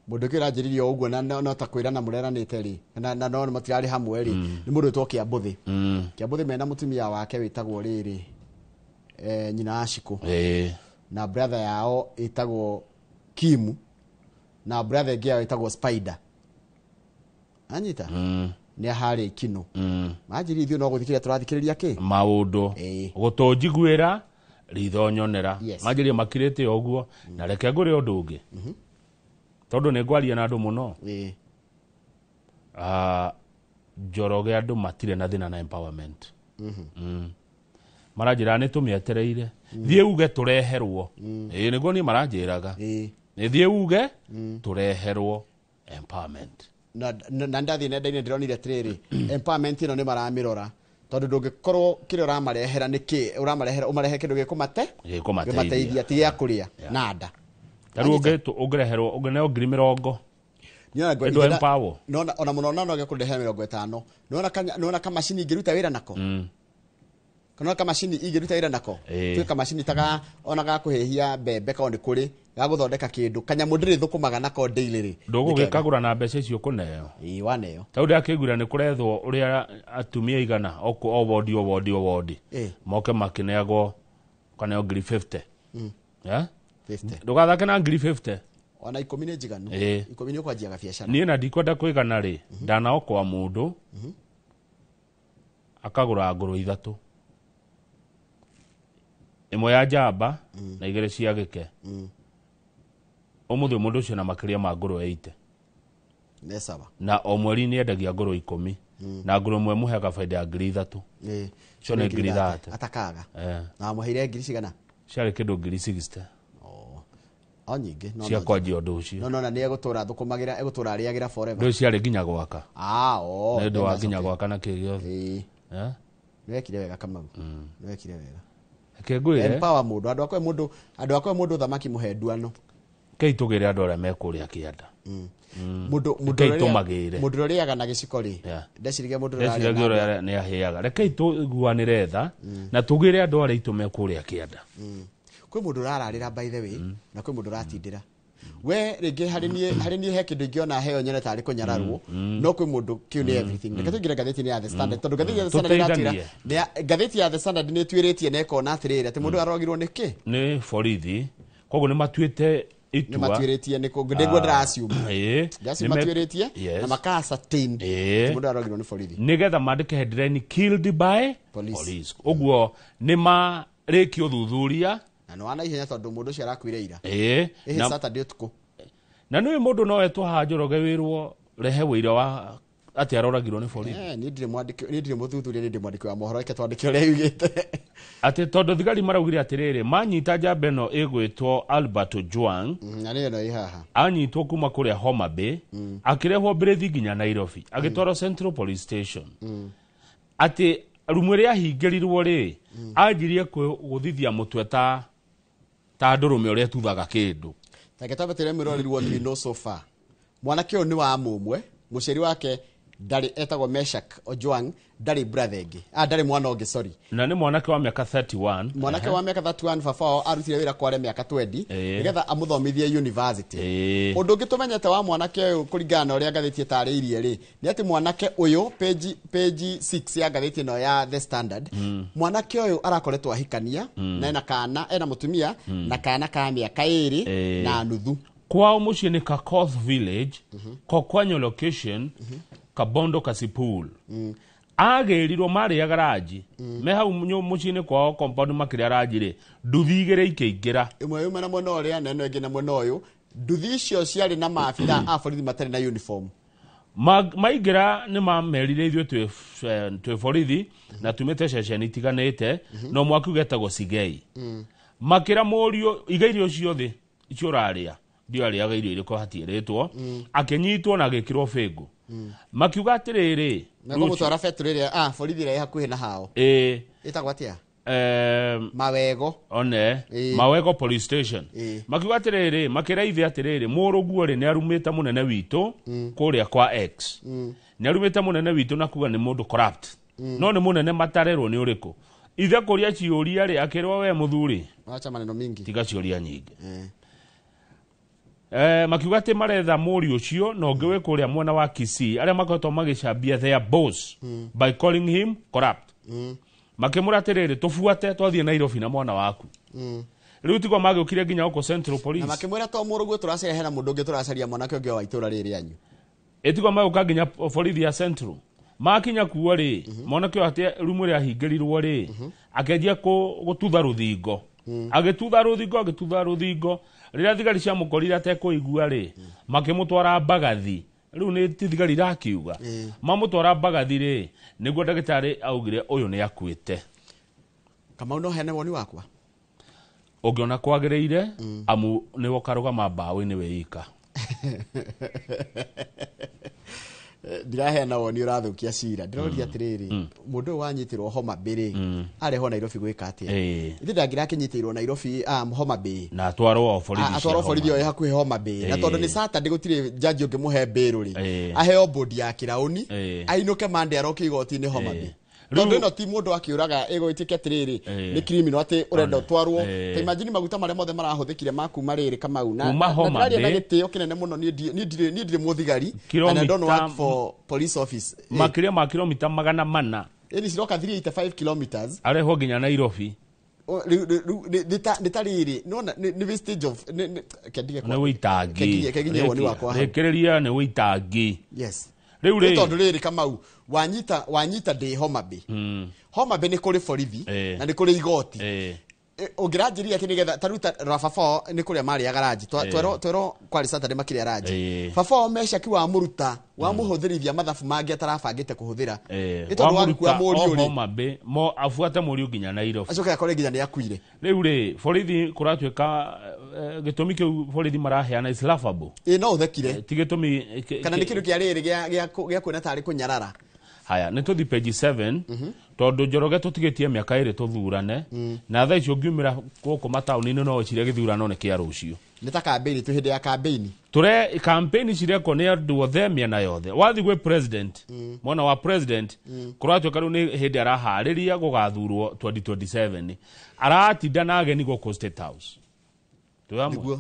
mundu kira njiririe oguo na no takwira na mureranite ri na no matirari hamwe ri ni mundu twokia mbuthi mena mutumia wake witagwo riri nyina Ashiko na brother yao itagwo Kimu na brother ingi yao itagwo Spider anyita ni ahari kino majiri ithio no guthikira turathikiriria ki maundu gutunjiguira ritho nyonera majiri makirite oguo na reke ngure undu ungi tondu ne ngwaria na andu muno Njoroge andu matire na thina na empowerment maranjira ni tumietereire thie uge tureherwo niguo ni maranjiraga ni thie uge tureherwo empowerment na ndathi nenda-inĩ ndironire atiriri empowerment ino ni maramirora tondu ndungikorwo kire uramarehera niki umarehe kindu gikumateithia ti ya kuria na nda taru ungireherwo ungineo 20,000 ona muno no gekurehera 50 nona kamashini ingiruta wira nako kana kamashini ingiruta wira nako twi kamashini taga ona ga kuhehia mbembe ka ni kuri ga guthondeka kindu kanyamu ndiri thukumaga nako daily ri ndugugikagura na mbeca icio kuneo waneo taundi akigura ni kurethwo uria atumia igana o wodi moke makineagwo kaneo 50 ndugathake na 50 ona 10 ni njiganu 10 ni ukwanjia ga biashara nie na ndikwenda kuigana ri ndanaokwa mundu akagura nguru 3 imwe ya njamba na igere cia gike umuthi mundu ucio na makiria ma nguru 80 nesaba na o mweri ni endagia nguru 10 na nguru mwe muhega faida ya 3,000 cio ni 3,000 atakaga na muheire ngiri cigana ciari kindu 60 o nyingi cia kwanjia undu ucio no na ni egutura thukumagira egutura ariagira forever ndu ciari nginya gwaka ni ndu wa nginya gwaka na kigiothe wekire wega Kamau wekire wega kegwire empower mundu andu akwe mundu thamaki muhenduano keitugire andu aria mekuria kianda mundu roriaga na giciko ri ndecirige mundu roria ni ahiaga reke ituguanire tha na tugire andu aria itumekuria kianda kwi mundu rararira by the way na kwi mundu ratindira we ringi hari nie he kindu ingiona heo nyene tari kunyararwo no kwi mundu kiu ni everything reke tugire gatheti ni ya The Standard tondu gatheti ya The Standard iratira gatheti ya The Standard ni twiritie na ekona atiriri ati mundu arogirwo niki ni borithi koguo ni matuite itua ni matwiritie ni ndigwo ndiraciuma ni matwiritie na makasa tin mundu arogirwo ni borithi nigetha mandike headline killed by police oguo ni mariki uthuthuria na no ana ihenya tondu mundu cio arakwire ira na Saturday utuku na nui mundu no etwo ha Njoroge wirwo rehe wira wa ati aroragirwo ni borithi ni ndire muthuthuria ni ndimwandiki wa mohoro ike twandike uria yugite ati tondu thigari maraugire atiriri manyita njamba ino igwitwo Albert Ojwang na ni no ihaha anyitwo kuma kuria Homa Bay akirehwo Mbirethi nginya Nairobi agitwaro Central Police Station ati rumu ria hingirirwo ri anjirie guthithia mutwe ta ndurume uria tuthaga kindu tagetabetire mirorirwo no sofa mwanake ni wa mumwe muceri wake ndari etagwo Meshak Ojwang ndari brother ingi ndari mwana ungi sorry na ni mwanake wa miaka 31 mwanake wa miaka 31 baba arutire wira kware miaka 20 nigetha amuthomithie university undu ngitumenyete wa mwanake uyu kuringana uria gatheti tariirie ri ni ati mwanake uyu page 6 ya gatheti no ya The Standard mwanake uyu arakoretwo ahikania na ena kana ena mutumia na kana ka miaka 2 na nuthu kwao mucii ni Kakoth Village Kokwanyo location Kabondo Kasipul agirirwo maria garaji me hau mucii-ini kwao compound makiria rajire nduthi igire ikiingira imwe yuma na mwena uria na ino ingi na mwena uyu nduthi icio ciari na maabitha a borithi matari na uniform maingira ni mamerire ithio twi borithi na tumite ceceni itiganite no mwaki ugetagwo Sigei makira murio igairio ciothe icio raria ndio ariaga irio iriko hatiritwo akinyitwo na agikirwo bengo makiuga atiriri na gumutwara factory ria borithi ria hakuhi na hao itagwo atia Mawego one Mawego police station makiuga atiriri makiraithia atiriri muruguo ri ni arumite munene witu kuria kwa X ni arumite munene witu na kuga ni mundu corrupt no ni munene matarerwo ni uriku ithe kuria ciuria ri akirwa we muthuri acha maneno mingi tiga ciuria nyingi makiuga ati maretha muri ucio no ngiwe kuria mwena wa Kisii aria makoretwo magicambia their boss by calling him corrupt makimura atiriri tufuate twathie Nairobi na mwana waku riu tigo magiukire nginya uko Central Police na makimura to muruguo turacaria hena mundu ungi turacaria mwanake ungi wa itura riri anyu etigo magiuka nginya borithi ya Central makinya kuo ri mwanake ati rumu ria hingirirwo ri akenjia gututha ruthingo agitutha ruthingo riria thigari cia mukorire atekuigua ri makimutwara Mbagathi riu ni thigari rakiuga mamutwara Mbagathi ri niguo ndagitari augire uyu ni akuite kama uno hene woni wakwa ungiona kwagireire amu ni wokarugama mbawe-ini weika ndiraheana woni urathukia cira ndiroria atiriri mundu wanyitirwo Homa Bay areho Nairobi gwika atia ithi ndangira kinyitirwo Nairobi Homa Bay na atwarwo borithi oyo hakuhe Homa Bay na tondu ni Saturday gutire judge ungi muhe bail ri aheo bodi ya kirauni ainuke mande aroke igoti-ini Homa Bay tondu ino ti mundu akiuraga igwitike atiriri ni criminal ati urenda utwarwo ta imagine maguta maria mothe marahuthikire maku mariri Kamau na ndaria na gitio kinene muno ni ndire muthigari and I don't work for police office makiria ma kilomita 400 ni ciroka 385 kilometers areho nginya Nairobi nitariri nona ni wastage of kendige kwa ni witangi keginye woni wakwa rekereria ni witangi yes riu ri tondu riri Kamau wanyita de Homa Bay Homa Bay ni kuri borithi na ni kuri igoti ungiranjiria ati nigetha taruta rafafo ni kuria mari agaraji twero kwari Saturday makiri araji fafo mesha kiwa muruta wa muhuthirithia mathafu mangi atarabangite kuhuthira itondu wa kuwa muri uri Homa Bay mo afuate muri nginya Nairobi acoke akore nginya ni akuire riu ri borithi kuratweka gitumi kiu borithi maraheana is laughable no uthekire ti gitumi kana ni kindu kia riri gia kwena tari kunyarara haya ni tuthi page 7 tondu Njoroge tutigitie miaka iri tuthurane na tha icio ngiumira guku matauni-ini no cire githurano ni kia rucio ni ta campaign tu hindi ya campaign ture campaign cireko ni andu othe miena yothe wathi gwe president mwana wa president kuratwo karu ni hindi arahariria gugathurwo 2027 aratinda na ageni guku State House niguo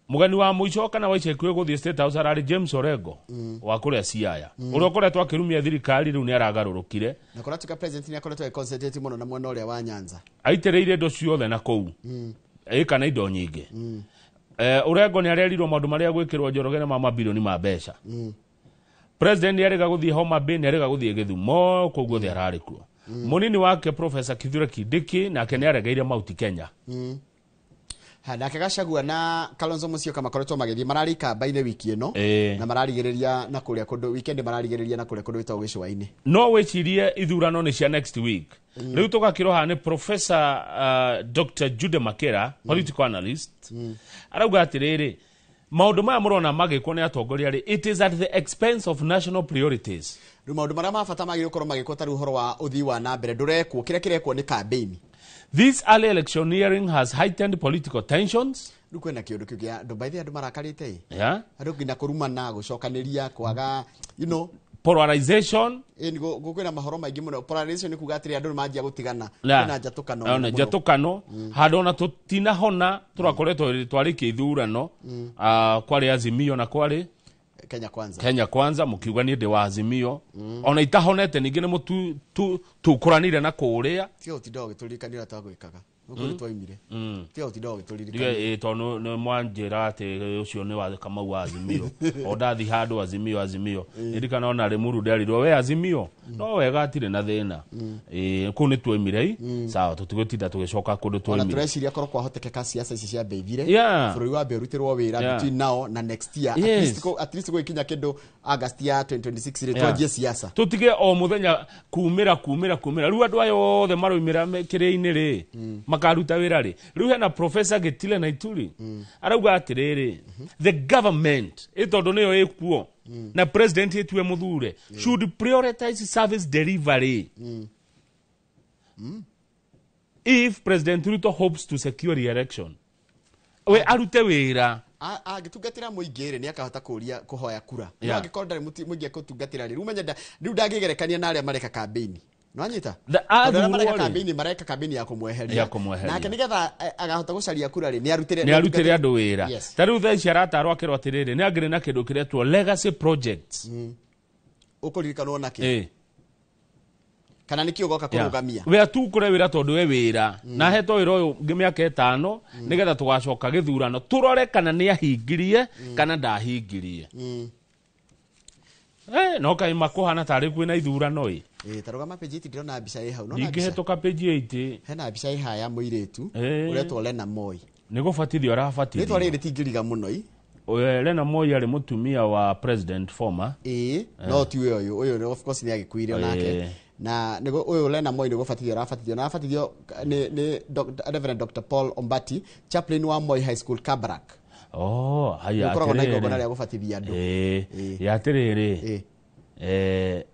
mugani wa muico kana wa ice kwe guthie State House arari James Orengo wa kuria Siaya uria koretwo akirumia thirikari riu ni aragarurukire na koretwo president ni akoretwo concentrate muno na mwena uria wa Nyanza aitereire ndo ciothe na kou kana indo nyingi Orengo ni arerirwo maundu maria gwikirwo Njoroge na mabilioni ma mbeca president ni arega guthie Homa Bay ni arega guthie Githumo koguo thi arari kuo munini wake Professor Kithure Kindiki na kene aregeire Mount Kenya nake Gachagua na Kalonzo Musyoka makoretwo magithii marari kamba-ini wiki ino na mararigiriria na kuria kundu weekend mararigiriria na kuria kundu witagwo Gicua-ini no wicirie ithurano ni cia next week riu tugakiroha ni Professor Dr. Jude Makera political analyst arauga atiriri maundu maya murona magikwo ni atongoria ri it is at the expense of national priorities riu maundu maria mabata magire ukorwo magikwo tari uhoro wa uthii wa na mbere ndurekwo kiria kirekwo ni campaign. This early electioneering has heightened political tensions. Rukwena kiundu kigia ndo by the andu marakarite. Yeah. Andu ngina kurumana gucokaniria kwaga polarization. Ni gukwena mahoro maingi muno. Polarization ni kuga atiri andu manjia gutigana. Kwena njatukano. Ona njatukano. Hadona tutina hona turakoretwo twariki ithurano kwari Azimio na kwari Kenya Kwanza mukiuga ni ndi wa Azimio ona itahonete ningi ni mutu tukuranire na kuria tio tidoge tulikanira twagwikaga nuko twaimire tio tidoge tulikanira tono no mwanjira ati ucio ni wa Kamau wa Azimio ondathi handu Azimio ndirikana ona Limuru nderirwo we Azimio no wega atire na thina ku ni twaimire sawa tutugutinda tugicoka kundu twaimire ona tureciria korwo kwahotekeka siasa ici cia beithire bururi wa berutirwo wira between now na next year at least gwikinya kindu August ya 2026 ri twajie siasa tutige o muthenya kumira riu andu ayo othe maroimira kiria-ini ri makaruta wira ri riu hena Professor Gitile Naituri arauga atiriri the government itondo niyo ikuo na president etwe muthure should prioritize service delivery if President Ruto hopes to secure the election we arute wira agitungatira muingire ni akahota kuria kuhoya kura no angikorwo ndari muingi akutungatira ri umenya riu ndangigerekania na aria mareka campaign no anyita mareka campaign ya kumweheria nake nigetha agahota gucaria kura ri ni arutire andu wira ta riu thaici aratarwo akirwo atiriri ni angire na kindu kiretwo legacy projects ukuririkanwo naki kana nikio goka kurugamia we atukure wira tondu we wira na heto wira uyu ngimiaka 5 nigetha tugacoka githurano turore kana ni ahingirie kana ndahingirie no kai makuhana tari kwina ithurano tarugama page 8 ndirona mbica hau no ingihetoka page 8 hena mbica ihaya muiretu uretwo Lena Moi nigubatithio arabatithio nitwa riri tingiriga muno Lena Moi ari mutumia wa president former no ti uyu of course ni agikuire onake na nego uyu Lena Moi nigubatithio arabatithio ni Reverend Dr. Paul Ombati chaplain wa Moi High School Kabarak haya atiriri na igogona ria gubatithia andu yatiriri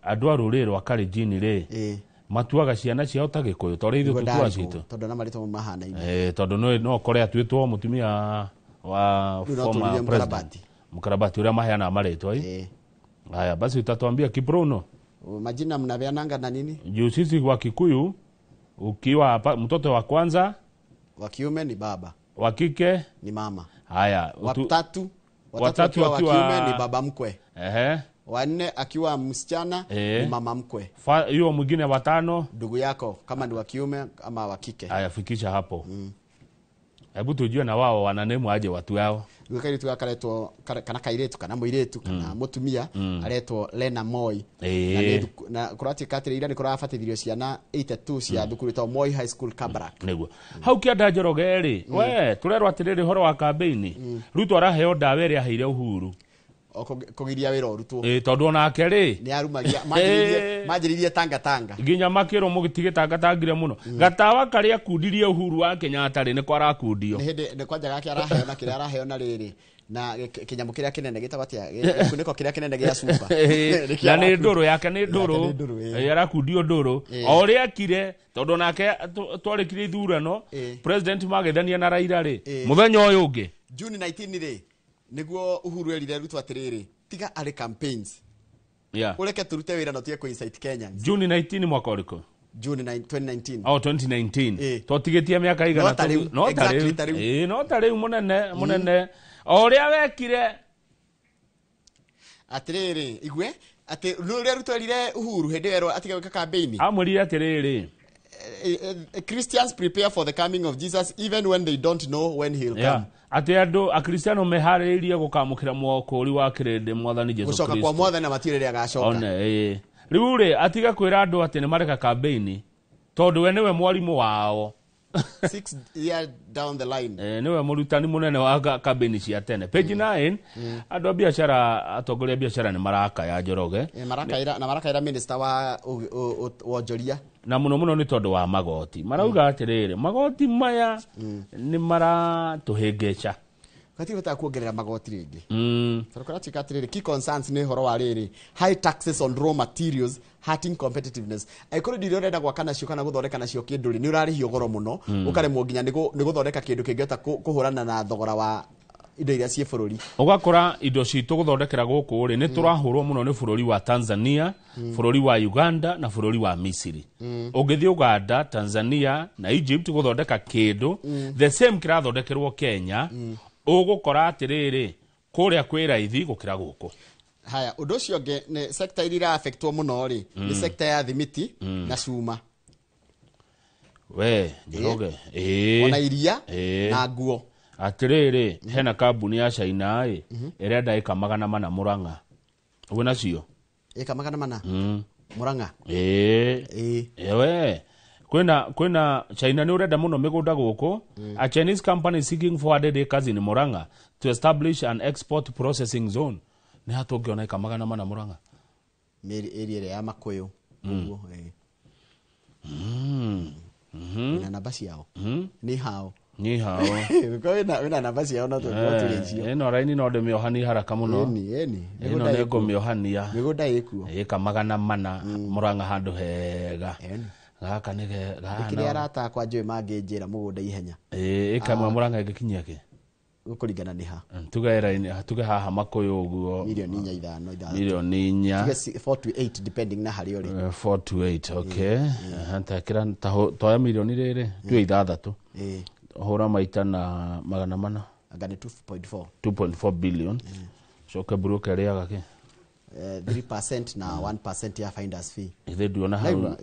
andu a ruriri rwa Kalenjin ri matuaga ciana ciao ta Gikuyu tori ithu tutua citu tondu na marito mahana tondu no kore atwitwo mutumia wa former president Mukarabati uria maheana maritwa haya basi utatuambia Kibruno majina mnaveananga na nini juu sisi wa Kikuyu ukiwa mtoto wa kwanza wa kiume ni baba wa kike ni mama haya watatu akiwa wa kiume ni baba mkwe wanne akiwa msichana ni mama mkwe hiyo mwingine watano ndugu yako kama ni wa kiume ama wa kike haya fikisha hapo hebu tujue na wao wananemu aje watu yao gukairetu gakaretwo kana kairetu kana muiretu kana mutumia aretwo Lena Moi na kurati katirira ni kurabatithirio ciana 82 cia thukuru ta Moi High School Kabarak niguo hau kianda Njoroge ri we turerwo atiriri horo wa campaign Ruto araheo ndawa iria aheire Uhuru kugiria wira urutwo tondu onake ri ni arumagia majiririe tanga ginya makiro mugitige tangire muno gatawa karia kundirie Uhuru wa Kenyatta ri ni kwarakundio ni kwanja gake araheo na kire araheo na riri na kinyamo kiria kinene gitagwatia kuniko kiria kinene gia super na ni nduru yake ni nduru yarakundio nduru oria kire tondu nake twarikire ithurano president magethania na Raila ri muthenya uyu ungi June 19 ri niguo Uhuru erire Ruto atiriri tiga ari campaigns ureke turute wira no tie ku Insight Kenya June 19 mwaka uriko June 2019 2019 totigetie miaka igana no tari munene oria wekire atiriri igwe ati ruria Ruto erire Uhuru hende wero atiga weka campaign amurire atiriri Christians prepare for the coming of Jesus even when they don't know when he'll come ati andu akristiano meharirie gukamukira mwokuri wa kirende mwathani Jesu Kristo gucoka kwa mwathani na matiriri agacoka riu ri atiga kwira andu ati ni mareka campaign tondu we niwe mwarimu wao 6 years down the line niwe murutani munene wa campaign cia tene page 9 andu a biashara atongoria biashara ni maraka ya Njoroge marakaira minister wa wonjoria na muno ni tondu wa magoti marauga atiriri magoti maya ni maratuhingeca katigota kuongerera magoti ringi sarukara atiriri key concerns ni horo wa riri high taxes on raw materials hurting competitiveness aikoro ndirio renda gwakana cio kana guthondeka nacio kinduri ni urarihio goro muno ukaremwo nginya ni guthondeka kindu kingiota kuhurana na thogora wa indo iria cie bururi ugakora indo citu guthondekera guku ri ni turahurwo muno ni bururi wa Tanzania bururi wa Uganda na bururi wa Misiri ugithii Uganda Tanzania na Egypt guthondeka kindu the same kirathondekerwo Kenya ugukora atiriri kuria kwi raithi gukira guku haya undu ucio nge ni sector iria affectwo muno ri ni sector ya thimiti na cuma we Njoroge ona iria na nguo atiriri hena kambuni ya China irenda eka 400 Murang'a wena cio eka 400 Murang'a we kwena China ni urenda muno migunda guku a Chinese company seeking 400 acres in Murang'a to establish an export processing zone ni hatungiona eka 400 Murang'a area ya Makuyu uguo na nabasi yao ni hao wena nabasi yao na tulicio eno raini no de miohani haraka muno eni eno nego miohania migunda ikuo eka 400 Murang'a handu hega gaka nige kile arata kwa njwe manginjira mugunda ihenya eka mwe Murang'a ngikinyia ki gukuringana ni ha tuge haha Makuyu uguo milioni 5 milioni 4 4 to 8 depending na hari uri 4 to 8 okay hanta kira toya milioni riri tu 6 hora maita na magana mana agane 2.4 billion so ke broker ria gake 3% na 1% ya finders fee ithe duona hau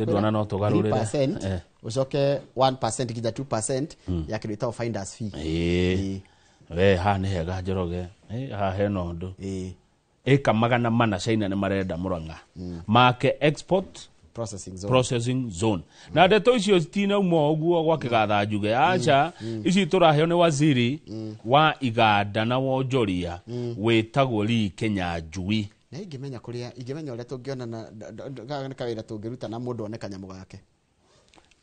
duona no togarurire 3% ucoke 1% kija 2% ya kirita finders fee we ha ni hega njoroge ha he no ndu eka magana mana China ni marenda Murang'a make export processing zone na ndeto icio citina umo oguo gwa kigatha njuge acha ici turaheo ni waziri wa iganda na wonjoria wetagwo Lee Kinyanjui na ingimenya kuria ingimenya ule tungiona na kawira tungiruta na mundu one kanyamu gake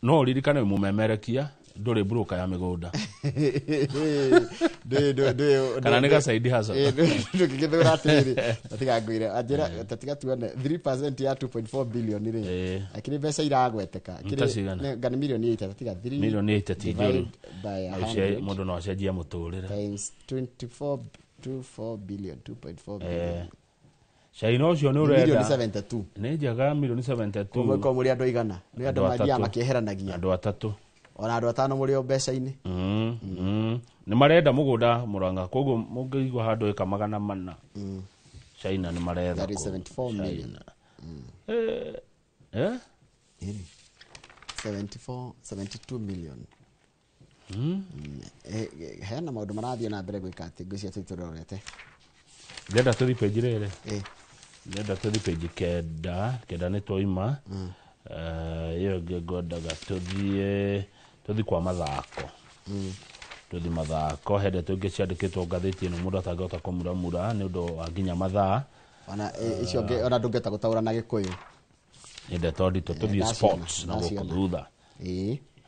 no ririkane mumemerekia nduri broker ya migunda kana nega side hustle ndukigithura atiri atiga ngwire ajira tatiga tuone 3% ya 2.4 billion ri akiri mbeca iragweteka kiri ngani milioni 8 tatiga 3 milioni 8 tijoru by mundu no acenjia muturire times 24 billion 2.4 billion China ucio ni urenda milioni 72 ni jaga milioni 72 kumwe kwa muri andu igana ni andu madia makieheranagia andu atatu ona andu atano muri mbeca-ini ni marenda mugunda Murang'a koguo mungigwa handu eka magana mana China ni marenda 74 million 72 million hena maundu marathio na mbere gwika ati ngwiciria tuturorete ndenda tuthi page rere ndenda tuthi page kenda ni toima iyo ngegodaga tuthi kwa mathako tuthi mathako hende tungi ciandikitwo ngathiti ino mundu atangihota kumuramura ni undu wa nginya mathaa ona icio ona ndungeta gutaura na Gikuyu inde tondi tuthi sports na gukudutha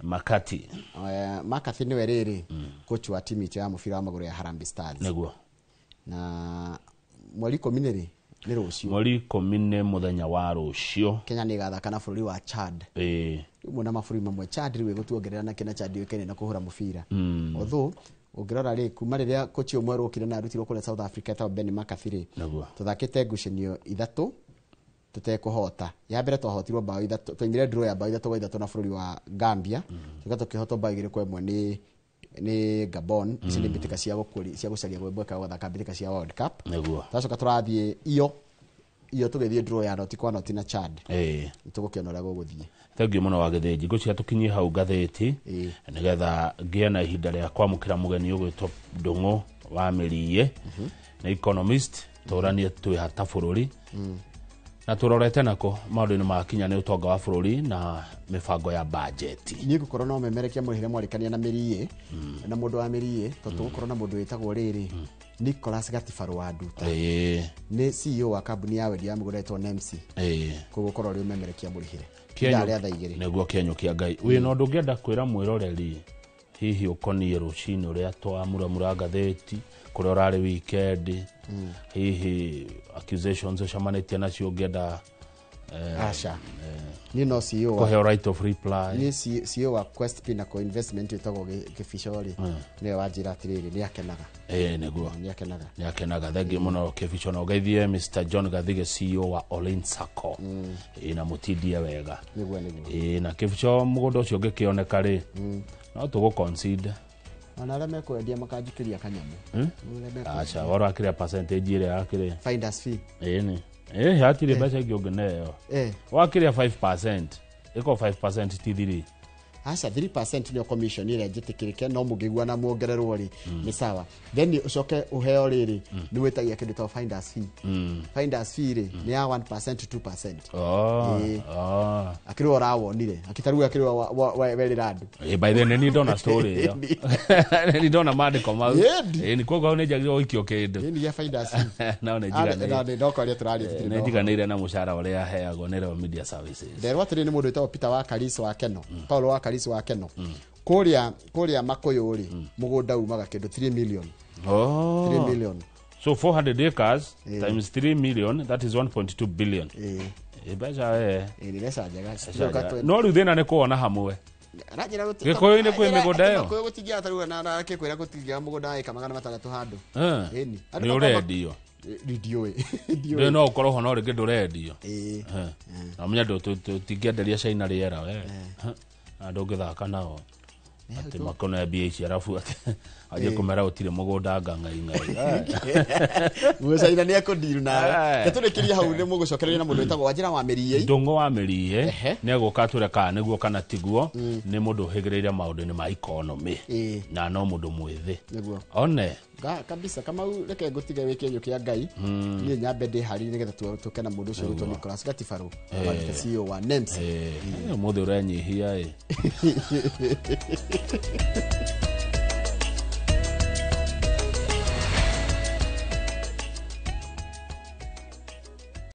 Makati Makati ni weriri coach wa timu ya mufira wa maguru ya Harambee Stars neguo na mweri 10 ni rucio mweri 10 muthenya wa rucio Kenya ni gathaka na bururi wa Chad muna maburi mamwe Chad riwe gutuongerera na kena Chad yekene na kuhura mufira although ungirora ri kuma riria coach umwe rukire na rutirwo kule South Africa ta Ben Makathiri tuthakite ngucanio 3 tutekuhota ya mbere twahotirwo bao 3 twingire draw ya bao 3-3 na bururi wa Gambia tugatukihotwo bao 2-1 ni Gabon ici ni mbitika cia gukuri cia gucaria gwebweka gwathaka mbitika cia World Cup neguo tacoka turathie iyo tugithie draw ya noti kwa noti na Chad tugukiona guguthie thengiu muno wa githinji ngucia tukinyie hau gatheti nigetha ngie na ihinda ria kwamukira mugeni ugwitwo Ndung'u wa Mirie na economist turanie twi hata bururi na turorete nako maundu-ini makinya ni utonga wa bururi na mibango ya budget ni gukorwo no memerekia muhire mwarikania na Mirie na mundu wa Mirie tondu gukorwo na mundu witagwo riri Nicholas Gatifaru wa Nduta ni CEO wa kambuni ya wendia muguretwo NMC koguo korwo ri memerekia murihire kinya neguo kienyo kia Ngai wi no ndungienda kwira mwiroreri hihi ukonie rucini uria twamuramura ngatheti kuria urari weekend hihi accusations ucamanitie nacio ungienda asha ni no CEO ko he right of reply ni CEO wa Quest Pinnacle Investment itago Kifishori ni wajira atiriri ni akenaga neguo ni akenaga thengi muno Kifishori no geithie Mr John Gathige CEO wa Olin Sacco ina mutidie wega neguo na Kifishori mugunda ucio ngikioneka ri no tugo consider ona arame kwendia makajikiria kanyamu acha waro akiria percentage ile akire finders fee ni hatire mbeca ngiongeneyo wakiria 5% iko 5% tithiri acha 3% ni commission ile njitikirike no mugigwa na muongererwo ri ni sawa then ucoke uheo riri ni wetagia kindu ta finders fee ri ni ya 1% 2% akiri orawonire akitarua akiri weri randu by the way ni ndona story yo ni ndona mandiko mau ni kogo ne jagiro oikio kindu ni ya finders na ne jiga na ndoko ria turari ne jiga ne na mushara uria heagwo ni media services nderwa tiri ni mundu witagwo Peter wa Kariso wa Keno Paulo wa Kariso wa Keno kuria Makuyu ri mugunda umaga kindu 3 million 3 million so 400 acres times 3 million that is 1.2 billion Mbeca ni mbeca njega. No riu thina ni kuona hamwe. Gikuyu-ini kwi migunda iyo. Gikuyu gutingia taruga na kikwira gutingia mugunda eka 600 handu. Ni urendio. Ndioi. Ndioi no ukorwo ho no ringi ndurendio. Na munya tutingĩenderia China rĩera we. Andu ngithaka nao. Ati makona mbia ici arafu aje kumera utire mugunda ngai. Mucaina ni akundiru nawe. Geturikiria hau ni mugucokereria na mundu wetagwo Wanjira wa Mirie. Ndungu wa Mirie ni eguka tureka niguo kana tiguo ni mundu higireire maundu-ini ma economy na no mundu mwithi. One kabisa kama reke ngutiga wiki nyukia ngai ni nyambe ndi hari nigetha tukena mundu ucio gutwa Nicholas Gatifaru wa CEO wa NEMS. Muthe urenyihia